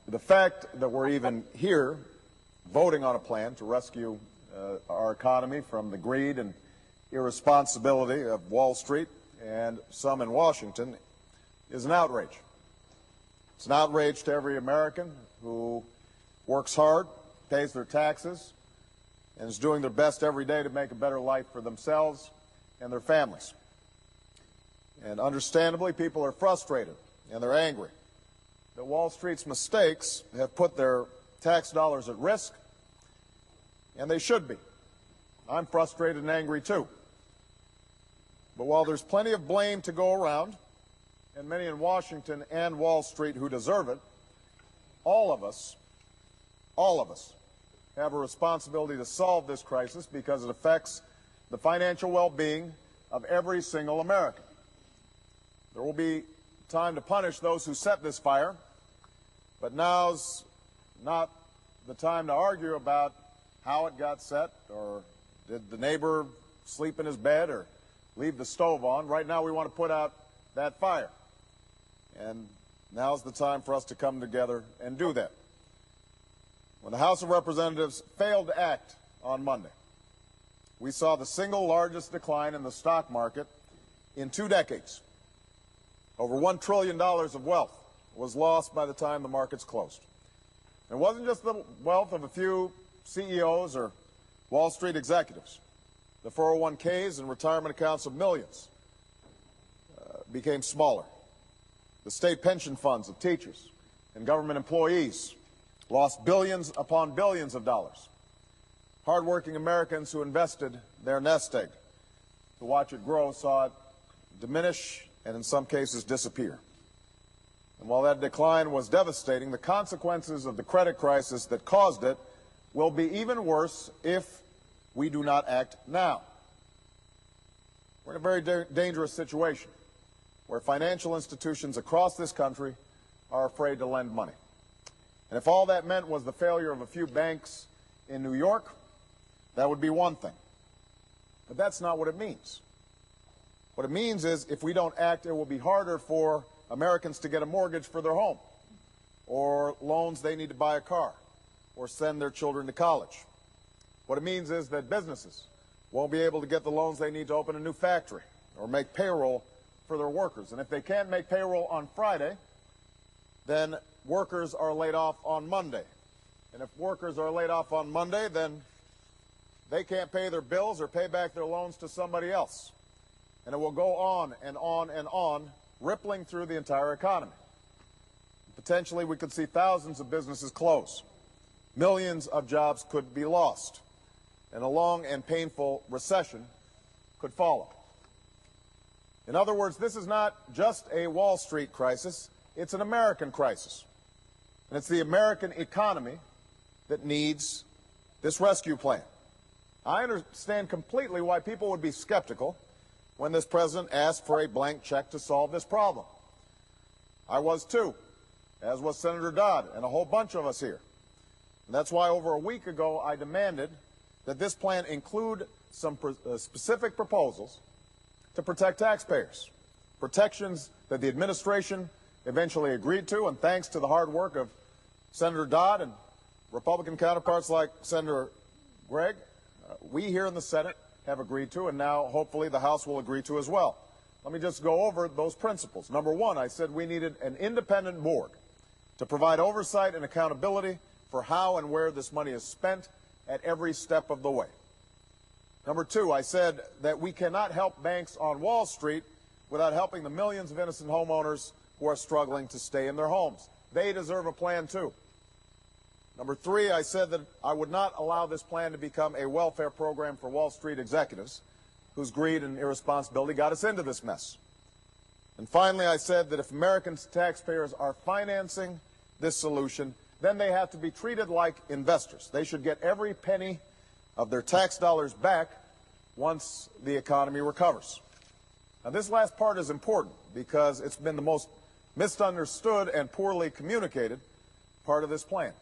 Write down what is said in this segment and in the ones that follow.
The fact that we're even here voting on a plan to rescue our economy from the greed and irresponsibility of Wall Street and some in Washington is an outrage. It's an outrage to every American who works hard, pays their taxes, and is doing their best every day to make a better life for themselves and their families. And understandably, people are frustrated and they're angry that Wall Street's mistakes have put their tax dollars at risk, and they should be. I'm frustrated and angry too. But while there's plenty of blame to go around, and many in Washington and Wall Street who deserve it, all of us have a responsibility to solve this crisis because it affects the financial well-being of every single American. There will be time to punish those who set this fire, but now's not the time to argue about how it got set, or did the neighbor sleep in his bed or leave the stove on. Right now we want to put out that fire. And now's the time for us to come together and do that. When the House of Representatives failed to act on Monday, we saw the single largest decline in the stock market in 2 decades. Over $1 trillion of wealth was lost by the time the markets closed. And it wasn't just the wealth of a few CEOs or Wall Street executives. The 401ks and retirement accounts of millions became smaller. The state pension funds of teachers and government employees lost billions upon billions of dollars. Hardworking Americans who invested their nest egg to watch it grow saw it diminish and in some cases disappear. And while that decline was devastating, the consequences of the credit crisis that caused it will be even worse if we do not act now. We're in a very dangerous situation where financial institutions across this country are afraid to lend money. And if all that meant was the failure of a few banks in New York, that would be one thing. But that's not what it means. What it means is if we don't act, it will be harder for Americans to get a mortgage for their home, or loans they need to buy a car, or send their children to college. What it means is that businesses won't be able to get the loans they need to open a new factory or make payroll for their workers. And if they can't make payroll on Friday, then workers are laid off on Monday. And if workers are laid off on Monday, then they can't pay their bills or pay back their loans to somebody else. And it will go on and on and on, rippling through the entire economy. Potentially, we could see thousands of businesses close. Millions of jobs could be lost. And a long and painful recession could follow. In other words, this is not just a Wall Street crisis, it's an American crisis. And it's the American economy that needs this rescue plan. I understand completely why people would be skeptical when this president asked for a blank check to solve this problem. I was too, as was Senator Dodd and a whole bunch of us here. And that's why over a week ago I demanded that this plan include some specific proposals to protect taxpayers, protections that the administration eventually agreed to, and thanks to the hard work of Senator Dodd and Republican counterparts like Senator Gregg, we here in the Senate have agreed to, and now hopefully the House will agree to as well. Let me just go over those principles. Number one, I said we needed an independent board to provide oversight and accountability for how and where this money is spent at every step of the way. Number two, I said that we cannot help banks on Wall Street without helping the millions of innocent homeowners who are struggling to stay in their homes. They deserve a plan too. Number three, I said that I would not allow this plan to become a welfare program for Wall Street executives whose greed and irresponsibility got us into this mess. And finally, I said that if American taxpayers are financing this solution, then they have to be treated like investors. They should get every penny of their tax dollars back once the economy recovers. Now, this last part is important because it's been the most misunderstood and poorly communicated part of this plan.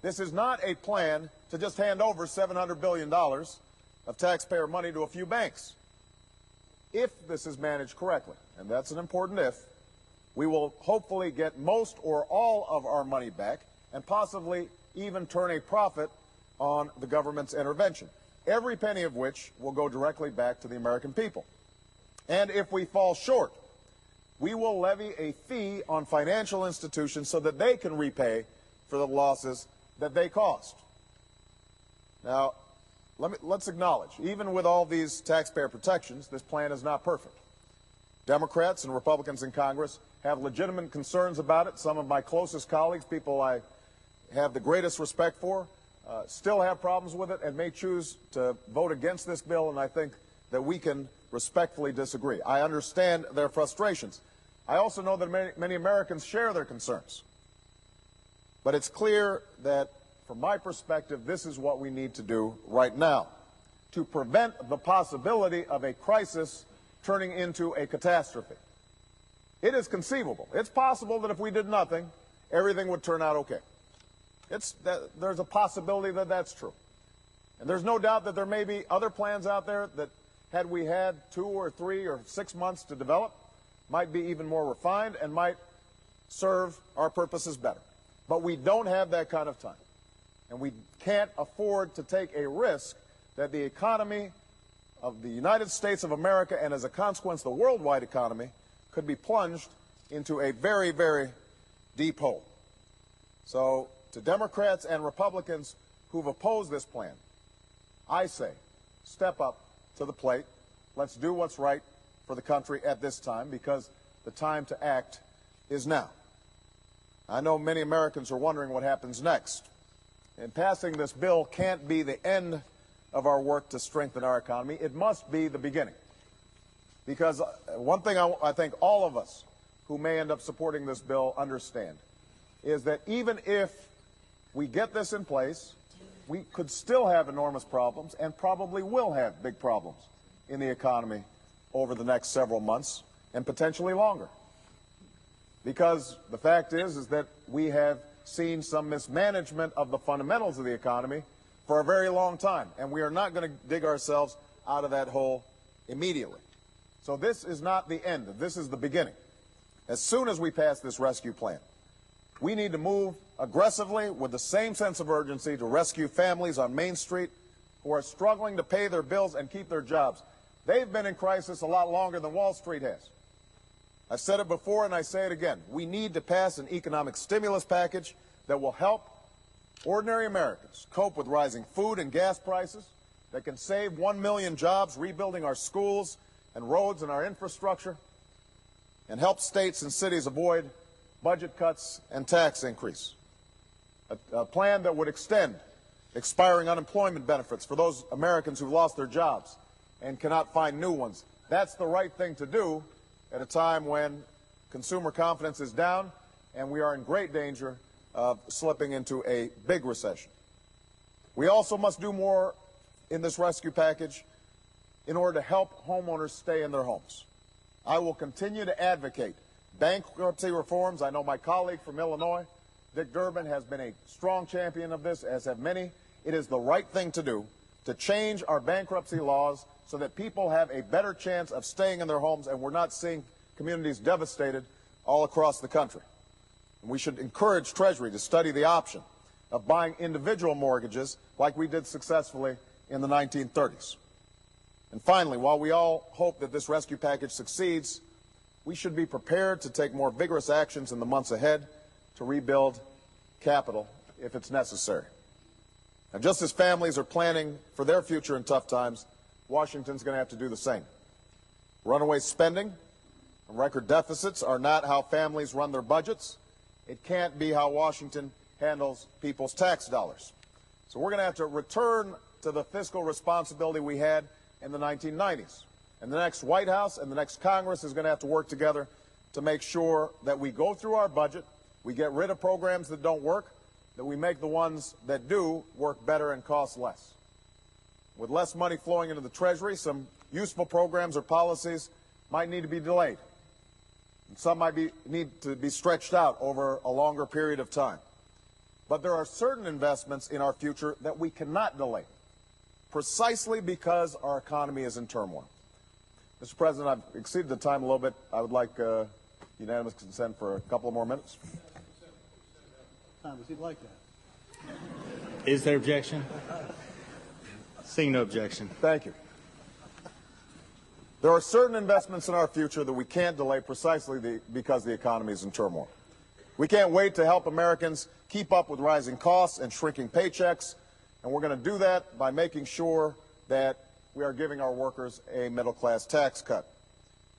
This is not a plan to just hand over $700 billion of taxpayer money to a few banks. If this is managed correctly, and that's an important if, We will hopefully get most or all of our money back and possibly even turn a profit on the government's intervention, every penny of which will go directly back to the American people. And if we fall short, we will levy a fee on financial institutions so that they can repay for the losses that they caused. Now, let's acknowledge, even with all these taxpayer protections, this plan is not perfect. Democrats and Republicans in Congress have legitimate concerns about it. Some of my closest colleagues, people I have the greatest respect for, still have problems with it and may choose to vote against this bill, and I think that we can respectfully disagree. I understand their frustrations. I also know that many Americans share their concerns. But it's clear that, from my perspective, this is what we need to do right now to prevent the possibility of a crisis turning into a catastrophe. It is conceivable. It's possible that if we did nothing, everything would turn out okay. There's a possibility that that's true. And there's no doubt that there may be other plans out there that, had we had 2 or 3 or 6 months to develop, might be even more refined and might serve our purposes better. But we don't have that kind of time. And we can't afford to take a risk that the economy of the United States of America, and as a consequence the worldwide economy, could be plunged into a very, very deep hole. So to Democrats and Republicans who've opposed this plan, I say, step up to the plate. Let's do what's right for the country at this time, because the time to act is now. I know many Americans are wondering what happens next. And passing this bill can't be the end of our work to strengthen our economy. It must be the beginning. Because one thing I think all of us who may end up supporting this bill understand is that even if we get this in place, we could still have enormous problems and probably will have big problems in the economy over the next several months and potentially longer. Because the fact is that we have seen some mismanagement of the fundamentals of the economy for a very long time, and we are not going to dig ourselves out of that hole immediately. So this is not the end. This is the beginning. As soon as we pass this rescue plan, we need to move aggressively with the same sense of urgency to rescue families on Main Street who are struggling to pay their bills and keep their jobs. They've been in crisis a lot longer than Wall Street has. I've said it before and I say it again. We need to pass an economic stimulus package that will help ordinary Americans cope with rising food and gas prices, that can save 1 million jobs rebuilding our schools and roads and our infrastructure, and help states and cities avoid budget cuts and tax increase. A plan that would extend expiring unemployment benefits for those Americans who lost their jobs and cannot find new ones. That's the right thing to do at a time when consumer confidence is down and we are in great danger of slipping into a big recession. We also must do more in this rescue package in order to help homeowners stay in their homes. I will continue to advocate bankruptcy reforms. I know my colleague from Illinois, Dick Durbin, has been a strong champion of this, as have many. It is the right thing to do to change our bankruptcy laws so that people have a better chance of staying in their homes and we're not seeing communities devastated all across the country. And we should encourage Treasury to study the option of buying individual mortgages like we did successfully in the 1930s. And finally, while we all hope that this rescue package succeeds, we should be prepared to take more vigorous actions in the months ahead to rebuild capital if it's necessary. And just as families are planning for their future in tough times, Washington's going to have to do the same. Runaway spending and record deficits are not how families run their budgets. It can't be how Washington handles people's tax dollars. So we're going to have to return to the fiscal responsibility we had in the 1990s. And the next White House and the next Congress is going to have to work together to make sure that we go through our budget, we get rid of programs that don't work, that we make the ones that do work better and cost less. With less money flowing into the Treasury, some useful programs or policies might need to be delayed. And some might need to be stretched out over a longer period of time. But there are certain investments in our future that we cannot delay, precisely because our economy is in turmoil. Mr. President, I've exceeded the time a little bit. I would like Unanimous consent for a couple of more minutes. Thomas, he'd like that. Is there objection? Seeing no objection. Thank you. There are certain investments in our future that we can't delay precisely because the economy is in turmoil. We can't wait to help Americans keep up with rising costs and shrinking paychecks, and we're going to do that by making sure that we are giving our workers a middle-class tax cut.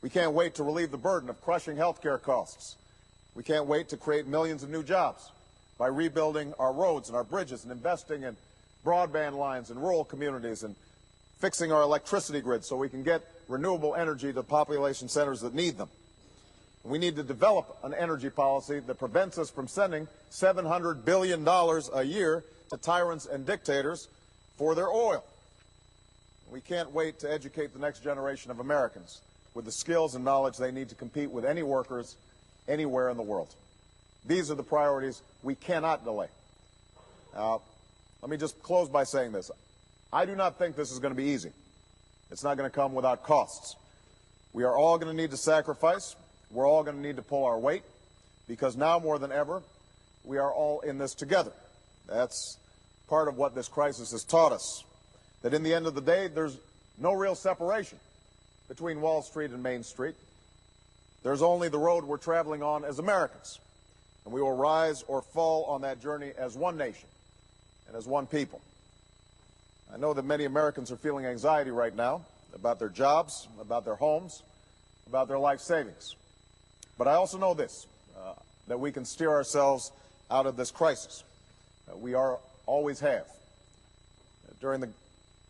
We can't wait to relieve the burden of crushing health care costs. We can't wait to create millions of new jobs by rebuilding our roads and our bridges and investing in broadband lines in rural communities and fixing our electricity grid so we can get renewable energy to population centers that need them. We need to develop an energy policy that prevents us from sending $700 billion a year to tyrants and dictators for their oil. We can't wait to educate the next generation of Americans with the skills and knowledge they need to compete with any workers anywhere in the world. These are the priorities we cannot delay. Let me just close by saying this. I do not think this is going to be easy. It's not going to come without costs. We are all going to need to sacrifice. We're all going to need to pull our weight, because now more than ever, we are all in this together. That's part of what this crisis has taught us, that in the end of the day, there's no real separation between Wall Street and Main Street. There's only the road we're traveling on as Americans, and we will rise or fall on that journey as one nation and as one people. I know that many Americans are feeling anxiety right now about their jobs, about their homes, about their life savings. But I also know this, that we can steer ourselves out of this crisis. We always have. During the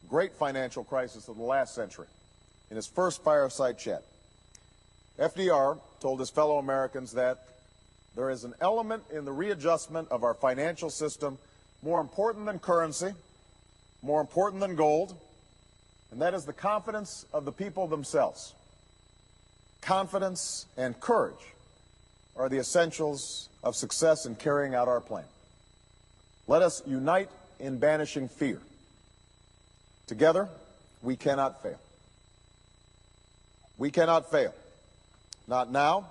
great financial crisis of the last century, in his first fireside chat, FDR told his fellow Americans that there is an element in the readjustment of our financial system more important than currency, more important than gold, and that is the confidence of the people themselves. Confidence and courage are the essentials of success in carrying out our plan. Let us unite in banishing fear. Together, we cannot fail. We cannot fail. Not now,